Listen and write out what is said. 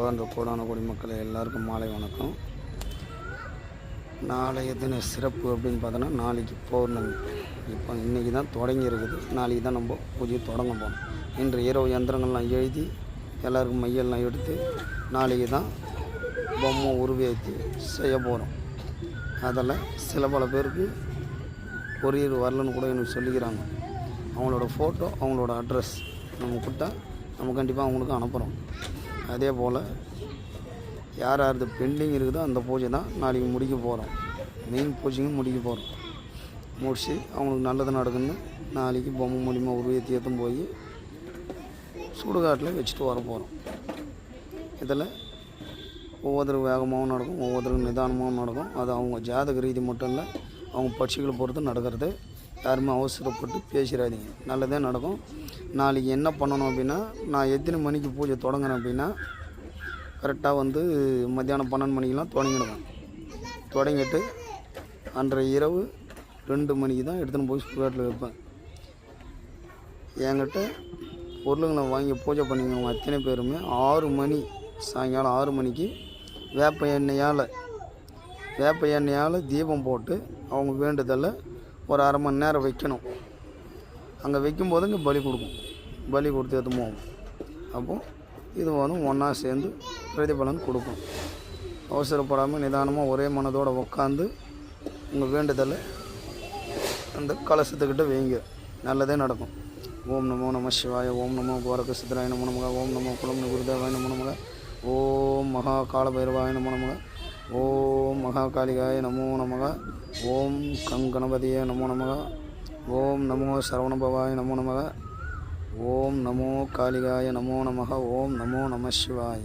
அன்பார்ந்த கோடான கோடி மக்களை எல்லாருக்கும் மாலை வணக்கம். நாளைய தின சிறப்பு அப்படின்னு பார்த்தோன்னா, நாளைக்கு பௌர்ணமி. இப்போ இன்றைக்கி தான் தொடங்கி இருக்குது. நாளைக்கு தான் நம்ம பூஜையை தொடங்க போகிறோம். இன்று இரவு யந்திரங்கள்லாம் எழுதி எல்லாருக்கும் மையெல்லாம் எடுத்து நாளைக்கு தான் பொம்மை உருவேற்றி செய்ய போகிறோம். அதில் சில பல பேருக்கு கொரியர் வரலன்னு கூட எனக்கு சொல்லிக்கிறாங்க. அவங்களோட ஃபோட்டோ, அவங்களோட அட்ரஸ் நம்ம கொடுத்தா நம்ம கண்டிப்பாக அவங்களுக்கு அனுப்புகிறோம். அதே போல் யார் யாருக்கு பெண்டிங் இருக்குதோ அந்த பூஜை தான் நாளைக்கு முடிக்க போகிறோம். மெயின் பூஜையும் முடிக்க போகிறோம். முடிச்சு அவங்களுக்கு நல்லது நடக்குன்னு நாளைக்கு பொம்மை மூலிமா உருவேற்றி ஏற்றும் போய் சுடுகாட்டில் வச்சுட்டு வர போகிறோம். இதில் ஒவ்வொருத்தரும் வேகமாகவும் நடக்கும், ஒவ்வொருத்தருக்கும் நிதானமாகவும் நடக்கும். அது அவங்க ஜாதக ரீதி மட்டும் இல்லை, அவங்க பட்சிகளை பொறுத்து நடக்கிறது. யாருமே அவசரப்பட்டு பேசிடாதீங்க, நல்லதே நடக்கும். நாளைக்கு என்ன பண்ணணும் அப்படின்னா, நான் எத்தனை மணிக்கு பூஜை தொடங்குறேன் அப்படின்னா, கரெக்டாக மத்தியானம் 12 மணிக்கெலாம் தொடங்கிடுவேன். தொடங்கிட்டு அன்றைய இரவு 2 மணிக்கு தான் எடுத்துன்னு போய் சுடுகாட்டில் வைப்பேன். என்கிட்ட பொருளுங்களை வாங்கி பூஜை பண்ணிக்கிறவங்க அத்தனை பேருமே 6 மணி சாயங்காலம் 6 மணிக்கு வேப்ப எண்ணெயால் தீபம் போட்டு அவங்க வேண்டுதலை ஒரு அரை மணி நேரம் வைக்கணும். அங்கே வைக்கும்போது இங்கே பலி கொடுக்கும். பலி கொடுத்து எடுத்து போவோம். அப்போது இது ஒன்றா சேர்ந்து பிரதிபலன் கொடுக்கும். அவசரப்படாமல் நிதானமாக ஒரே மனதோடு உட்காந்து உங்கள் வேண்டுதலை அந்த கலசத்துக்கிட்ட வைங்க, நல்லதே நடக்கும். ஓம் நமோ நம சிவாய, ஓம் நமோ கோரக சித்தராய நமோ நமக, ஓம் நமோ குலம் குருதேவாய நமோ நமக, ஓம் மகா காலபைரவாய நமோ நமக, ஓம் மகா காளிகாய நமோ நமக, ஓம் கணபதியே நமோ நமக, ஓம் நமோ சரவணபவாய நமோ நமக, ஓம் நமோ காளிகாய நமோ நமக, ஓம் நமோ நம சிவாய.